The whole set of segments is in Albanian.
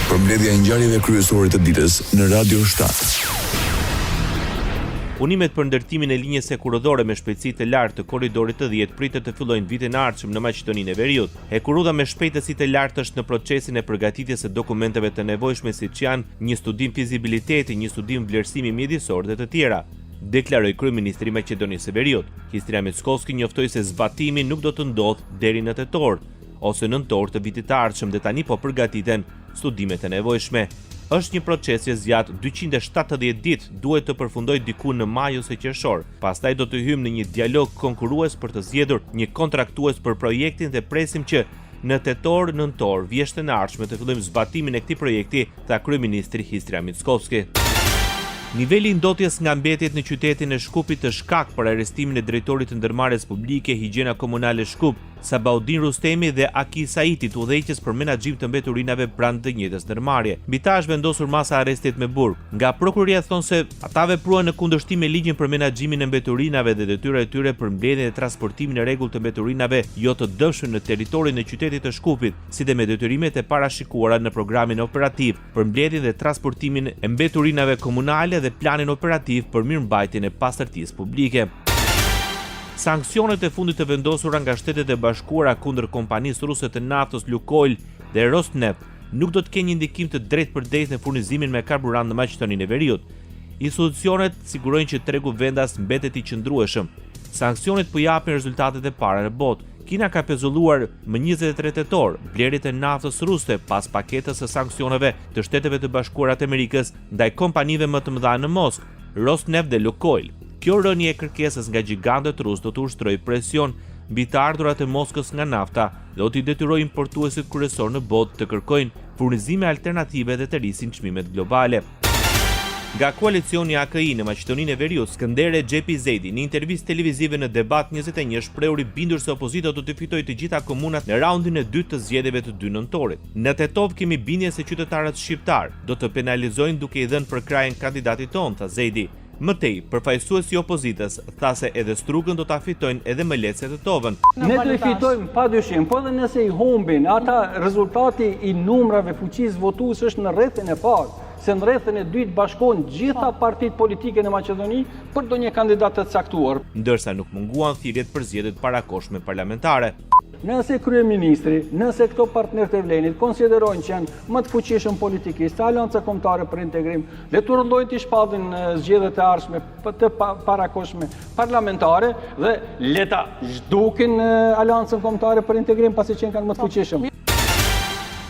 Përmbledhja e ngjarjeve kryesore të ditës në Radio 7. Punimet për ndërtimin e linjës hekurudhore me shpejtësi të lartë të korridorit të 10 pritet të fillojnë vitin e ardhshëm në Maqedoninë e Veriut. Hekurudha me shpejtësi të lartë është në procesin e përgatitjes së dokumenteve të nevojshme siç janë një studim fizibiliteti, një studim vlerësimi mjedisor dhe të tjera, deklaroi kryeministri i Maqedonisë së Veriut. Histria Mickoski njoftoi se zbatimi nuk do të ndodhë deri në tetor ose nëntor të vitit të ardhshëm dhe tani po përgatiten studimet e nevojshme. Është një proces që zgjat 270 ditë, duhet të përfundojë diku në maj ose qershor. Pastaj do të hyjmë në një dialog konkurrues për të zgjedhur një kontraktues për projektin dhe presim që në tetor-nëntor vjeshtën e ardhshme të fillojmë zbatimin e këtij projekti, tha kryeministri Histria Mickoski. Niveli i ndotjes nga mbetjet në qytetin e Shkupit të shkak për arrestimin e drejtorit të ndërmarrjes publike Higjiena Komunale Shkup, Sabaudin Rustemi dhe Aki Saitit, udhëheqës për menaxhim të mbeturinave pranë të njëjtës ndërmarrje. Mbi ta është vendosur masa arrestit me burg. Nga prokuroria thonë se ata vepruan në kundërshtim me ligjin për menaxhimin e mbeturinave dhe detyra e tyre për mbledhjen e transportimin e rregullt të mbeturinave jo të dëmshme në territorin e qytetit të Shkupit, si dhe me detyrimet e parashikuara në programin operativ për mbledhjen dhe transportimin e mbeturinave komunale dhe planin operativ për mirëmbajtjen e pastërtisë publike. Sanksionet e fundit të vendosura nga Shtetet e Bashkuara kundër kompanisë ruse të naftës Lukoil dhe Rosneft nuk do të kenë një ndikim të drejtpërdrejtë në furnizimin me karburant në Maqedoninë e Veriut. Institucionet sigurojnë që tregu vendas mbetet i qëndrueshëm. Sanksionet po japin rezultatet e para në botë. Kina ka pezulluar më 23 tetor blerjet e naftës ruse pas paketës së sanksioneve të Shteteve të Bashkuara të Amerikës ndaj kompanive më të mëdha në Moskë, Rosneft dhe Lukoil. Kjo rënje e kërkesës nga gjigantët rusë do të ushtrojë presion mbi të ardhurat e Moskës nga nafta dhe do t'i detyrojë importuesit kryesor në botë të kërkojnë furnizime alternative dhe të rrisin çmimet globale. Nga koalicioni AKI në Maqedoninë e Veriut, Skëndere Xhepi Zedi në intervistë televizive në Debat 21 shprehur i bindur se opozita do të fitojë të gjitha komunat në raundin e dytë të zgjedhjeve të 2 nëntorit. Në Tetov kemi bindje se qytetarët shqiptar do të penalizojnë duke i dhënë përkrajën kandidatit ton, tha Zedi. Mëtej, përfaqësuesi i opozitës tha se edhe Strugën do ta fitojnë edhe më lehtë se Tetovën. Ne do i fitojmë padyshim, po edhe nëse i humbin, ata rezultati i numrave fuqisë votues është në rrethin e parë, se në rrethin e dytë bashkohen gjitha partitë politike në Maqedoni për ndonjë kandidat të caktuar. Ndërsa nuk munguan thirrjet për zgjedhjet parakoshme parlamentare. Nëse kryeministri, nëse këto partnerët e vlenit konsiderojnë që janë më të fuqishëm politikistë, Aleanca Kombëtare për Integrim, le të rëndojnë të shpatin zgjedhjet e ardhshme të parakoshme parlamentare dhe le ta zhdukin Aleancën Kombëtare për Integrim pasi që kanë më të fuqishëm.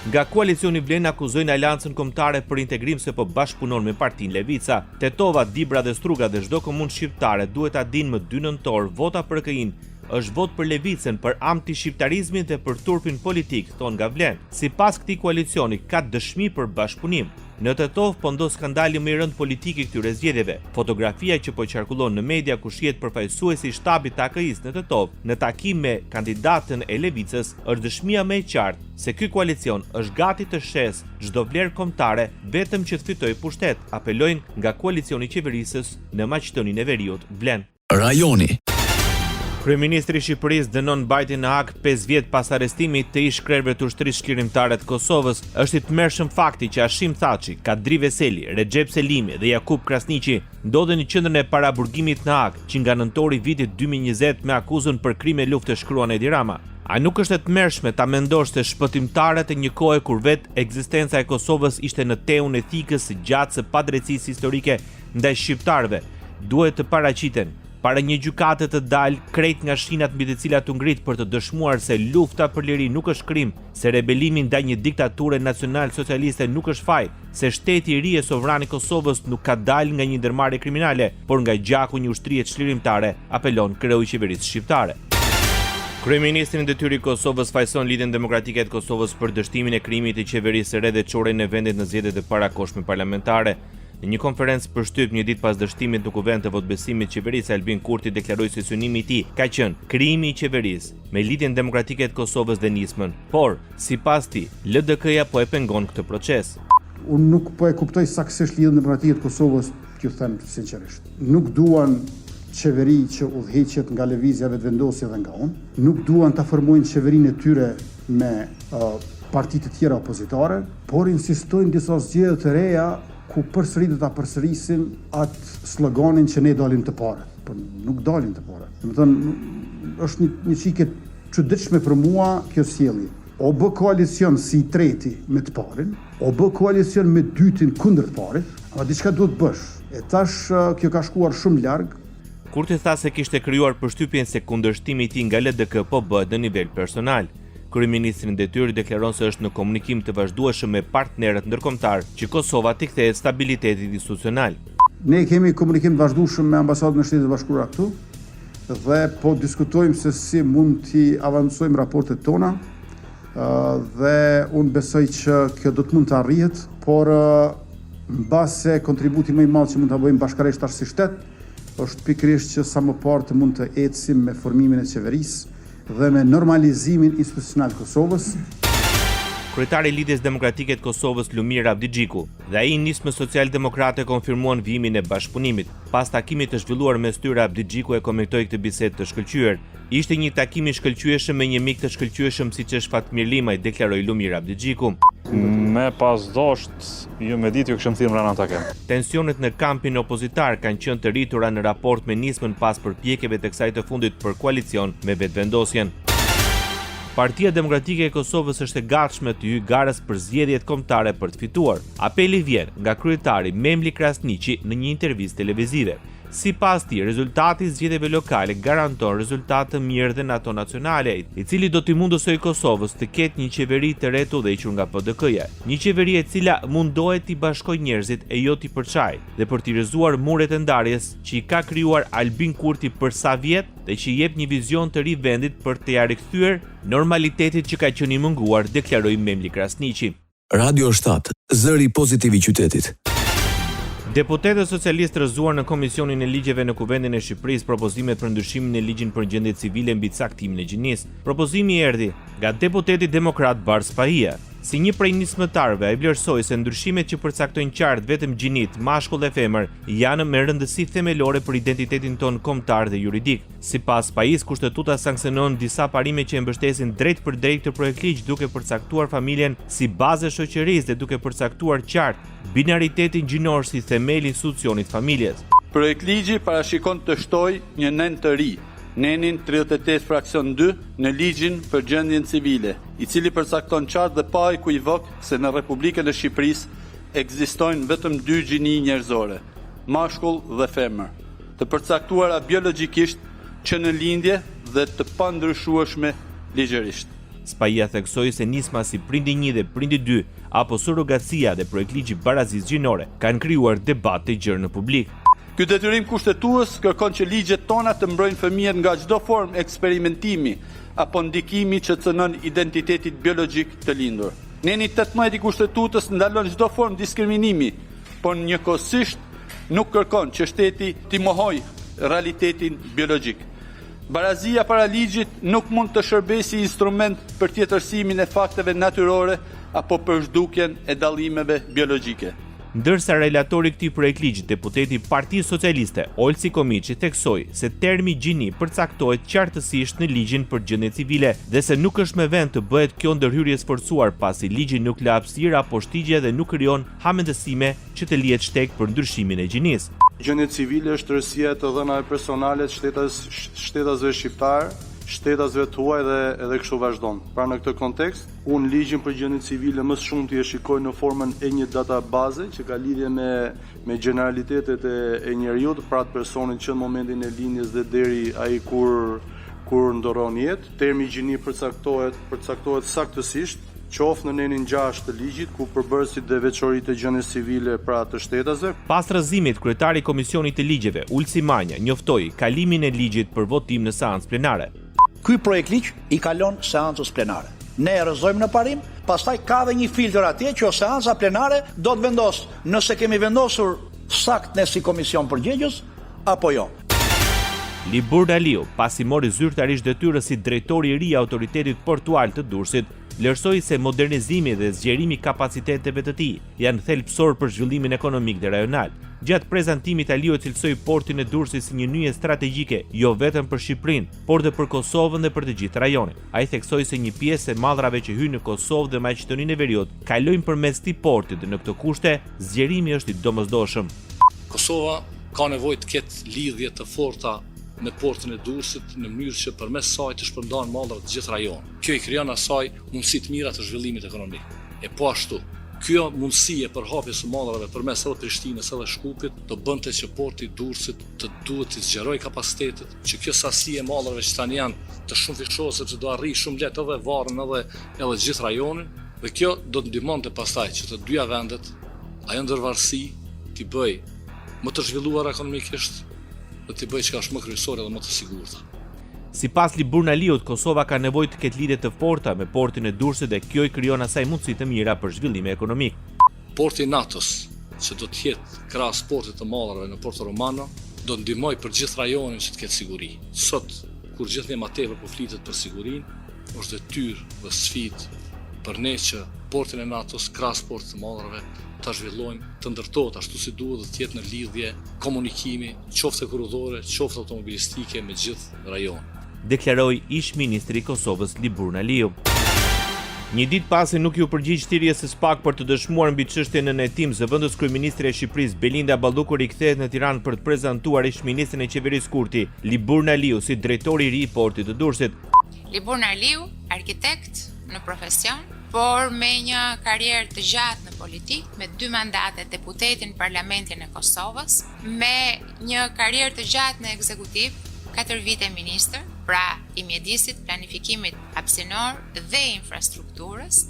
Nga koalicioni Vlen akuzojnë Aleancën Kombëtare për Integrim se po bashkëpunon me partinë Levica. Tetova, Dibra dhe Struga dhe çdo komunë shqiptare duhet ta dinë më 2 nëntor vota për KI është vot për Levicën, për anti-shqiptarizmin dhe për turpin politik, thon nga Vlen. Sipas këtij koalicioni ka dëshmi për bashkëpunim. Në Tetov po ndodh skandali më i rënd politik i këtyre zgjedhjeve. Fotografia që po qarkullon në media ku shihet përfaqësuesi i shtabit të AKI-s në Tetov në takim me kandidatën e Levicës është dëshmia më e qartë se ky koalicion është gati të shesë çdo vlerë kombëtare vetëm që të fitojë pushtet, apelojnë nga koalicioni i qeverisës në Maqedoninë e Veriut, Vlen. Rajoni. Kryeministri i Shqipërisë dënon mbajtjen në Hag 5 vjet pas arrestimit të ish krerëve të ushtrisë shqirimtare të Kosovës. Është i tmerrshëm fakti që Hashim Thaçi, Kadri Veseli, Recep Selimi dhe Jakub Krasniqi ndodhen në qendrën e paraburgimit në Hag, që nga nëntori vitit 2020 me akuzën për krime lufte, shkruan Edi Rama. A nuk është e tmerrshme ta mendosh se shpëtimtarët e një kohe kur vetë ekzistenca e Kosovës ishte në teun etikës së gjatë së padrejtësisë historike ndaj shqiptarëve, duhet të paraqiten para një gjykate të dalë krejt nga shinat mbi të cilat u ngrit për të dëshmuar se lufta për liri nuk është krim, se rebelimi ndaj një diktature nacional socialiste nuk është faj, se shteti i ri e sovran i Kosovës nuk ka dalë nga një ndërmarrje kriminale, por nga gjaku një ushtrie çlirimtare, apelon kreu i qeverisë shqiptare. Kryeministri në detyrë i Kosovës fajson Lidhjen Demokratike të Kosovës për dështimin e krijimit të qeverisë së re dhe çorjen e vendit në zgjedhjet e parakoshme parlamentare. Në një konferencë për shtyp një ditë pas dështimit në kuvend të votbesimit, qeverisë Albin Kurti deklaroi se synimi i tij ka qenë krijimi i qeverisë me Lidhjen Demokratike të Kosovës dhe nismën, por sipas tij LDK-ja po e pengon këtë proces. Unë nuk po e kuptoj saktësisht Lidhjen Demokratike të Kosovës, t'ju them sinqerisht. Nuk duan qeveri që udhëheqet nga lëvizja vetëvendosje dhe nga unë. Nuk duan ta formojnë qeverinë e tyre me partitë të tjera opozitare, por insistojnë disa zgjedhje të reja ku përsëri do ta përsërisin atë sloganin që ne dalim të parë, por nuk dalim të parë. Domethënë është një çike çuditshme për mua kjo sjellje. O bë koalicion si i treti me të parin, o bë koalicion me dytin kundër të parit, ama diçka duhet bësh. E tash kjo ka shkuar shumë larg. Kurti tha se kishte krijuar përshtypjen se kundërshtimi i tij nga LDK po bëhet në nivel personal. Kryeministri në detyrë deklaron se është në komunikim të vazhdueshëm me partnerët ndërkombëtar që Kosova t'i kthehet stabilitetit institucional. Ne kemi komunikim të vazhdueshëm me ambasadën e Shtetit të Bashkuara këtu dhe po diskutojmë se si mund t'i avancojmë raportet tona dhe unë besoj që kjo do të mund të arrihet, por mbase kontributi më i madh që mund ta bëjmë bashkërisht tash si shtet është pikërisht që sa më parë të mund të ecim me formimin e qeverisë dhe me normalizimin institucional të Kosovës. Kryetari i Lidhjes Demokratike të Kosovës Lumir Abdigjiku dhe ai nismë socialdemokrate konfirmuan vijimin e bashkëpunimit. Pas takimit të zhvilluar mes tyre, Abdigjiku e komentoi këtë bisedë të shkëlqyer. Ishte një takim i shkëlqyeshëm me një mik të shkëlqyeshëm siç është Fatmir Limaj, deklaroi Lumir Abdigjiku. Me pas dosht, ju me ditë ju këshëm thirrë rana takem. Tensionet në kampin opozitar kanë qenë të rritura në raport me nismën pas përpjekjeve të kësaj të fundit për koalicion me vetvendosjen. Partia Demokratike e Kosovës është e gatshme të hyjë garës për zgjedhjet kombëtare për të fituar. Apeli vjen nga kryetari Memli Krasniqi në një intervistë televizive. Sipas tij, rezultati i zgjedhjeve lokale garanton rezultate të mirë dhe në ato nacionale, i cili do t'i mundësojë Kosovës të ketë një qeveri të re të udhëhequr nga PD-ja, një qeveri e cila mundohet t'i bashkojë njerëzit e jo t'i përçajë, dhe për t'i rrëzuar muret e ndarjes që i ka krijuar Albin Kurti për sa vjet dhe që i jep një vizion të ri vendit për t'i rikthyer normalitetit që ka qenë i munguar, deklaroi Memli Krasniqi. Radio 7, zëri pozitiv i qytetit. Deputetët socialistë rrëzuar në Komisionin e Ligjeve në Kuvendin e Shqipërisë propozimet për ndryshimin e ligjin për gjendje civile mbi caktimin e gjinisë. Propozimi erdhi nga deputeti demokrat Bars Pahia. Si një prej nismëtarëve, ai vlerësoi se ndryshimet që përcaktojnë qartë vetëm gjinit, mashkull dhe femër, janë me rëndësi themelore për identitetin ton kombëtar dhe juridik. Sipas Pahis, kushtetuta sanksionon disa parime që e mbështesin drejt për drejt të projektligj duke përcaktuar familjen si bazë shoqërisë dhe duke përcaktuar qartë binaritetin gjinor si themel institucionit familjes. Projektligji parashikon të shtojë një nen të ri, nenin 38 fraksion 2 në ligjin për gjendjen civile, i cili përcakton qartë dhe pa ekuivok se në Republikën e Shqipërisë ekzistojnë vetëm 2 gjini njerëzore, mashkull dhe femër, të përcaktuara biologjikisht që në lindje dhe të pandryshueshme ligjërisht. Spahia theksoi se nisma si Prindi 1 dhe Prindi 2 apo surrogacia dhe projektligji barazisë gjinore kanë krijuar debat të gjerë në publik. Ky detyrim kushtetues kërkon që ligjet tona të mbrojnë fëmijët nga çdo formë eksperimentimi apo ndikimi që cënon identitetit biologjik të lindur. Neni 18 i kushtetutës ndalon çdo formë diskriminimi, por njëkohësisht nuk kërkon që shteti t'i mohojë realitetin biologjik. Barazia para ligjit nuk mund të shërbejë si instrument për tjetërsimin e fakteve natyrore apo për zhdukjen e dallimeve biologjike. Ndërsa relatori këtij projektligji, deputeti Partisë Socialiste, Olsi Komiçi, theksoi se termi gjini përcaktohet qartësisht në ligjin për gjendje civile dhe se nuk është me vend të bëhet kjo ndërhyrje sforcuar pasi ligji nuk la hapësirë apo shtigje dhe nuk krijon hamendësime që të lihet shtek për ndryshimin e gjinisë. Gjendja civile është rësia të dhënave personale të shtetasve shqiptar, shtetasve tuaj dhe edhe kështu vazhdon. Pra në këtë kontekst, unë ligjin për gjendjen civile më shumë t'i e shikoj në formën e një databaze që ka lidhje me generalitetet e njeriut, pra të personit që në momentin e lindjes dhe deri ai kur ndoron jetë. Termi gjini përcaktohet saktësisht, qoftë në nenin 6 të ligjit, ku përbërësit dhe veçoritë e gjendjes civile pra të shtetasve. Pas rrëzimit, kryetari i Komisionit të Ligjeve, Ulsi Manja, njoftoi kalimin e ligjit për votim në seancë plenare. Ky projekt ligj i kalon seancës plenare. Ne e rrëzojmë në parim, pastaj ka dhe një filtr atje që seanca plenare do të vendos nëse kemi vendosur sakt ne si komision përgjegjës apo jo. Libur Daliu, pasi mori zyrtarisht detyrën si drejtori i ri i autoritetit portual të Durrësit, vlerësoi se modernizimi dhe zgjerimi i kapaciteteve të tij janë thelbësor për zhvillimin ekonomik dhe rajonal. Gjatë prezantimit Aliu cilësoi portin e Durrësit si një nyje strategjike jo vetëm për Shqipërinë, por dhe për Kosovën dhe për të gjithë rajonin. Ai theksoi se një pjesë e mallrave që hyjnë në Kosovë dhe Maqedoninë e Veriut kalojnë përmes këtij porti dhe në këtë kushte zgjerimi është i domosdoshëm. Kosova ka nevojë të ketë lidhje të forta me portin e Durrësit në mënyrë që përmes saj të shpërndahen mallrat të gjithë rajonit. Kjo i krijon asaj mundësi të mira të zhvillimit ekonomik. E po ashtu, kjo mundësi e përhapjes së mallrave përmes edhe Prishtinës edhe Shkupit do bënte që porti i Durrësit të duhet të zgjerojë kapacitetet, që kjo sasi e mallrave që tani janë të shumë fishose sepse do arrijë shumë lehtë edhe Varrën edhe gjithë rajonin, dhe kjo do të ndihmonte pastaj që të dyja vendet ajo ndërvarësi t'i bëj më të zhvilluar ekonomikisht dhe t'i bëj çka është më kryesore dhe më të sigurta. Sipas Liburnaliut, Kosova ka nevojë të ketë lidhje të forta me portin e Durrësit dhe kjo i krijon asaj mundësi të mira për zhvillim ekonomik. Porti i NATO-s, që do të jetë krahas portit të mallrave në Porto Romano, do të ndihmojë për gjithë rajonin që të ketë siguri. Sot, kur gjithnjë më tepër po flitet për sigurinë, është detyrë dhe sfidë për ne që portin e NATO-s krahas portit të mallrave ta zhvillojmë, të ndërtohet ashtu si duhet dhe të jetë në lidhje komunikimi, qoftë kurrëdore, qoftë automobilistike me gjithë rajonin. Deklaroi ish-ministri i Kosovës Liburnaliu. Një ditë pasi nuk ju përgjigj thirrjes së SPAK për të dëshmuar mbi çështjen në hetim, zëvendës kryeministre e Shqipërisë Belinda Balluku rikthehet në Tiranë për të prezantuar ish-ministrin e qeverisë Kurti, Liburnaliu, si drejtori i ri i portit të Durrësit. Liburnaliu, arkitekt në profesion, por me një karrierë të gjatë në politikë, me 2 mandate deputeti në Parlamentin e Kosovës, me një karrierë të gjatë në ekzekutiv, 4 vite ministër, pra i mjedisit, planifikimit hapësinor dhe infrastrukturës,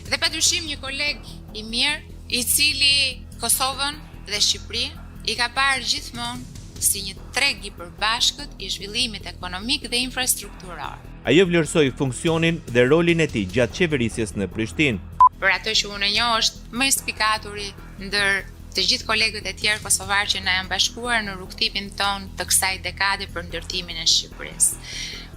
dhe padyshim një koleg i mirë, i cili Kosovën dhe Shqipërinë i ka parë gjithmonë si një treg i përbashkët i zhvillimit ekonomik dhe infrastrukturor. Ajo vlerësoi funksionin dhe rolin e tij gjatë qeverisjes në Prishtinë. Për atë që unë njoh është më inspikaturi ndër të gjithë kolegët e tjerë kosovar që na janë bashkuar në rrugtimin ton të kësaj dekade për ndërtimin e Shqipërisë.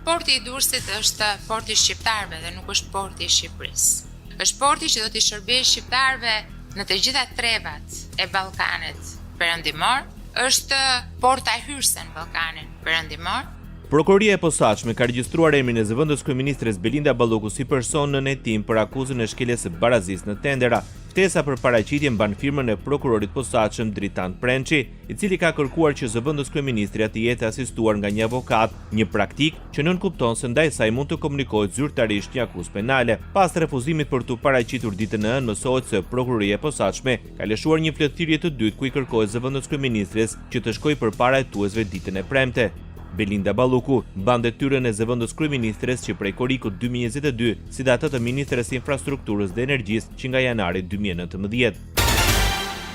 Porti i Durrësit është porti i shqiptarëve dhe nuk është porti i Shqipërisë. Është porti që do t'i shërbejë shqiptarëve në të gjitha trevat e Ballkanit perëndimor, është porta e hyrëse në Ballkanin perëndimor. Prokuroria e posaçme ka regjistruar emrin e zëvendës kryeministres Belinda Balluku si person në hetim për akuzën e shkeljes së barazisë në tendera. Ftesa për paraqitje mban firmën e prokurorit posaçëm Dritan Prençi, i cili ka kërkuar që zëvendës kryeministri të jetë asistuar nga një avokat, një praktik që nënkupton se ndaj saj mund të komunikohet zyrtarisht një akuzë penale. Pas refuzimit për t'u paraqitur ditën e hënë, mësohet se prokuroria e posaçme ka lëshuar një flethirje të dytë ku i kërkohet zëvendës kryeministres që të shkojë përpara hetuesve ditën e premte. Belinda Balluku mban detyrën e zëvendës kryeministres që prej korikut 2022, si dhe atë të ministres së infrastrukturës dhe energjisë që nga janari 2019.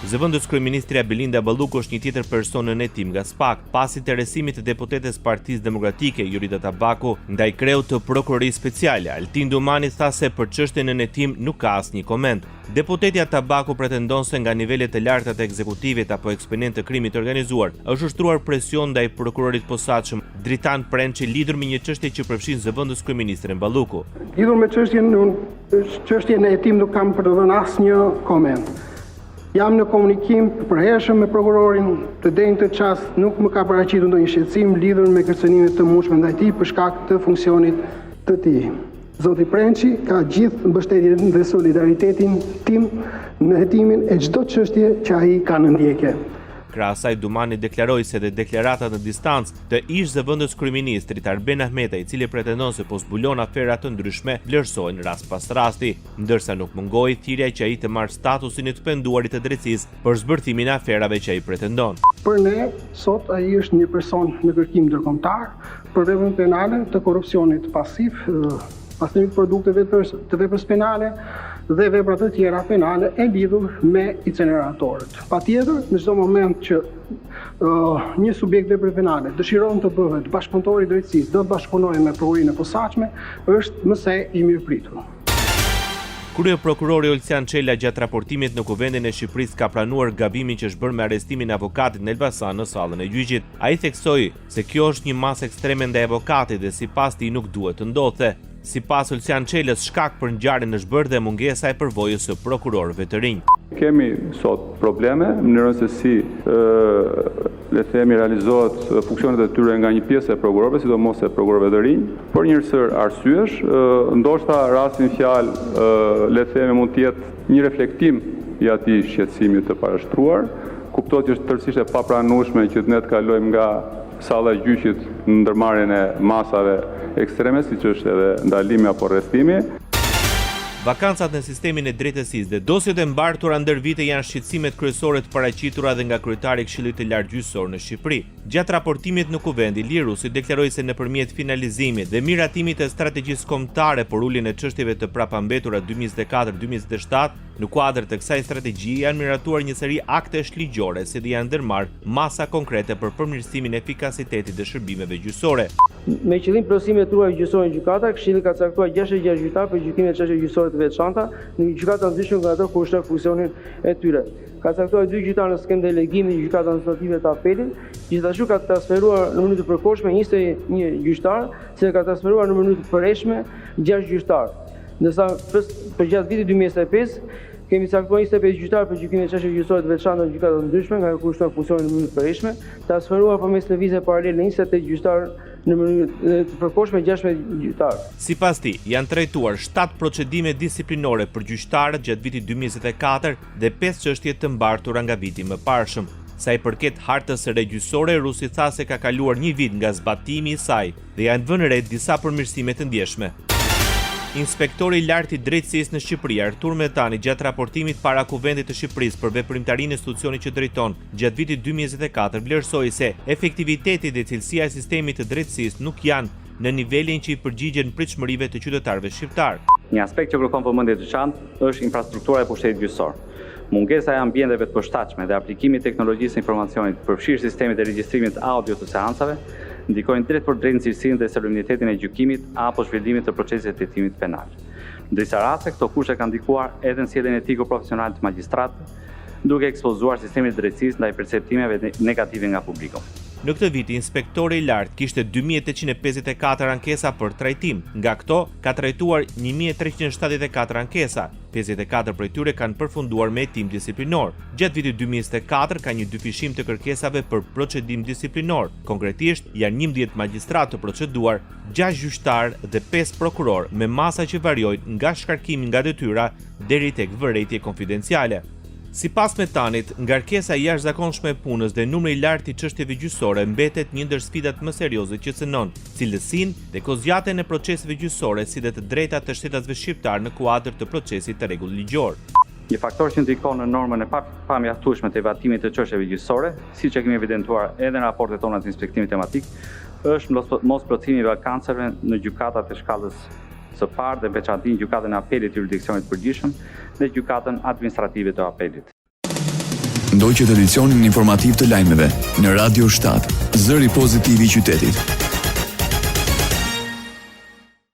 Zëvendës kryeministria Belinda Balluku është një tjetër person në hetim nga SPAK, pas interesimit të deputetes Partisë Demokratike Jurita Tabaku ndaj kreut të prokurorisë speciale. Altin Dumani tha se për çështjen në hetim nuk ka asnjë koment. Deputetja Tabaku pretendon se nga nivelet të larta të ekzekutivit apo eksponent të krimit të organizuar është ushtruar presion ndaj prokurorit posaçëm Dritan Prençi lidhur me një çështje që përfshin zëvendës kryeministren Balluku. Lidhur me çështjen e hetim nuk kam për të dhënë asnjë koment. Jam në komunikim të përhershëm me prokurorin, të deri në këtë çast nuk më ka paraqitur ndonjë shqetësim lidhur me kërcënimet të mundshme ndaj tij për shkak të funksionit të tij. Zoti Prençi ka gjithë mbështetjen dhe solidaritetin tim në hetimin e çdo çështje që ai ka në ndjekje. Krahas asaj, Dumani deklaroi se dhe deklaratat në distancë të ish zëvendës kryeministrit Arben Ahmeta, i cili pretendon se po zbulon afera të ndryshme, vlerësohen rast pas rasti, ndërsa nuk mungoi thirrja që ai të marrë statusin e të penduarit të drejtësisë për zbërthimin e aferave që ai pretendon. Për ne, sot ai është një person në kërkim ndërkombëtar për veprën penale të korrupsionit pasiv, pastimit produkteve të veprës penale dhe vepra të tjera penale e lidhur me inceneratorët. Patjetër, në çdo moment që një subjekt vepre penale dëshiron të bëhet bashkëpunëtor i drejtësisë, do të bashkëpunojë me prokurorinë e posaçme, është mëse i mirëpritur. Kryeprokurori Olsian Çela gjatë raportimit në Kuvendin e Shqipërisë ka pranuar gabimin që është bërë me arrestimin e avokatit në Elbasan në sallën e gjyqit. Ai theksoi se kjo është një masë ekstreme ndaj avokatit dhe sipas tij nuk duhet të ndodhte. Sipas Ulsian Çelës, shkak për ngjarjen është bërë dhe mungesa e përvojës së prokurorëve të rinj. Kemi sot probleme në mënyrën se si le të themi realizohet funksionet e tyre nga një pjesë e prokurorëve, sidomos e prokurorëve të rinj, për një sër arsyesh, ndoshta rastin fjalë le të themi mund të jetë një reflektim i atij shqetësimi të parashtruar. Kuptohet që është tërësisht e papranueshme që ne të kalojmë nga salla e gjyqit në ndërmarrjen e masave ekstreme, siç është edhe ndalimi apo arrestimi. Vakancat në sistemin e drejtësisë dhe dosjet e mbartura ndër vite janë shqetësimet kryesore të paraqitura dhe nga kryetari i Këshillit të Lartë Gjyqësor në Shqipëri. Gjatë raportimit në Kuvend, Ilir Rusi deklaroi se nëpërmjet finalizimit dhe miratimit të strategjisë kombëtare për uljen e çështjeve të prapambetura 2024-2027, në kuadër të kësaj strategjie janë miratuar një seri aktesh ligjore, si dhe janë ndërmarrë masa konkrete për përmirësimin e efikasitetit të shërbimeve gjyqësore. Me qëllim plotësimin e trurit gjyqësor në gjykata, Këshilli ka caktuar 66 gjyqtar për gjykimin e çështjeve gjyqësore të veçanta në gjykata ndryshme nga ato ku është funksionin e tyre. Ka caktuar 2 gjyqtar në skemë delegimi në gjykata administrative të apelit, gjithashtu ka transferuar në mënyrë të përkohshme 21 gjyqtar, se ka transferuar në mënyrë të përreshme 6 gjyqtar. Ndërsa për gjatë vitit 2025 kemi caktuar 25 gjyqtar për gjykimin e çështjeve gjyqësore të veçanta në gjykata ndryshme nga ku është funksionin në mënyrë të përreshme, transferuar përmes lëvizje paralele 28 gjyqtar në mënyrë të përkohshme 16 gjyqtar. Sipas tij, janë trajtuar 7 procedime disiplinore për gjyqtarët gjatë vitit 2024 dhe 5 çështje të mbartura nga viti më parshëm. Sa i përket hartës së re gjyqësore, Rusi tha se ka kaluar një vit nga zbatimi i saj dhe janë vënë re disa përmirësime të ndjeshme. Inspektori i lartë i drejtësisë në Shqipëri, Artur Metani, gjatë raportimit para Kuvendit të Shqipërisë për veprimtarinë e institucionit që drejton gjatë vitit 2024, vlerësoi se efektiviteti dhe cilësia e sistemit të drejtësisë nuk janë në nivelin që i përgjigjen pritshmërive të qytetarëve shqiptar. Një aspekt që kërkon vëmendje të veçantë është infrastruktura e pushtetit gjyqësor. Mungesa e ambienteve të përshtatshme dhe aplikimi i teknologjisë së informacionit përfshirë sistemit e regjistrimit audio të seancave ndikojnë drejt për drejt në cilësinë dhe serenitetin e gjykimit apo zhvillimit të procesit të hetimit penal. Në disa raste, këto kushte kanë ndikuar edhe në sjelljen etiko-profesionale të magjistratëve, duke ekspozuar sistemin e drejtësisë ndaj perceptimeve negative nga publiku. Në këtë vit, inspektori i lartë kishte 2854 ankesa për trajtim. Nga këto, ka trajtuar 1374 ankesa. 54 prej tyre kanë përfunduar me hetim disiplinor. Gjatë vitit 2024 ka një dyfishim të kërkesave për procedim disiplinor. Konkretisht, janë 11 magjistratë të proceduar, 6 gjyqtar dhe 5 prokuror, me masa që variojnë nga shkarkimi nga detyra deri tek vërejtje konfidenciale. Sipas Metanit, ngarkesa e jashtëzakonshme e punës dhe numri i lartë i çështjeve gjyqësore mbetet një ndër sfidat më serioze që cënon cilësinë dhe kozgjatën e proceseve gjyqësore si dhe të drejtat të shtetasve shqiptar në kuadër të procesit të rregull ligjor. Një faktor që ndikon në normën e pamjaftueshme të evaluatimit të çështjeve gjyqësore, siç e kemi evidentuar edhe në raportet tona të inspektimit tematik, është mosplotësimi i vakancave në gjykatat e shkallës së parë dhe veçantin gjykatën e apelit të jurisdiksionit përgjithshëm dhe gjykatën administrative të apelit. Ndoqët edicionin informativ të lajmeve në Radio 7, zëri pozitiv i qytetit.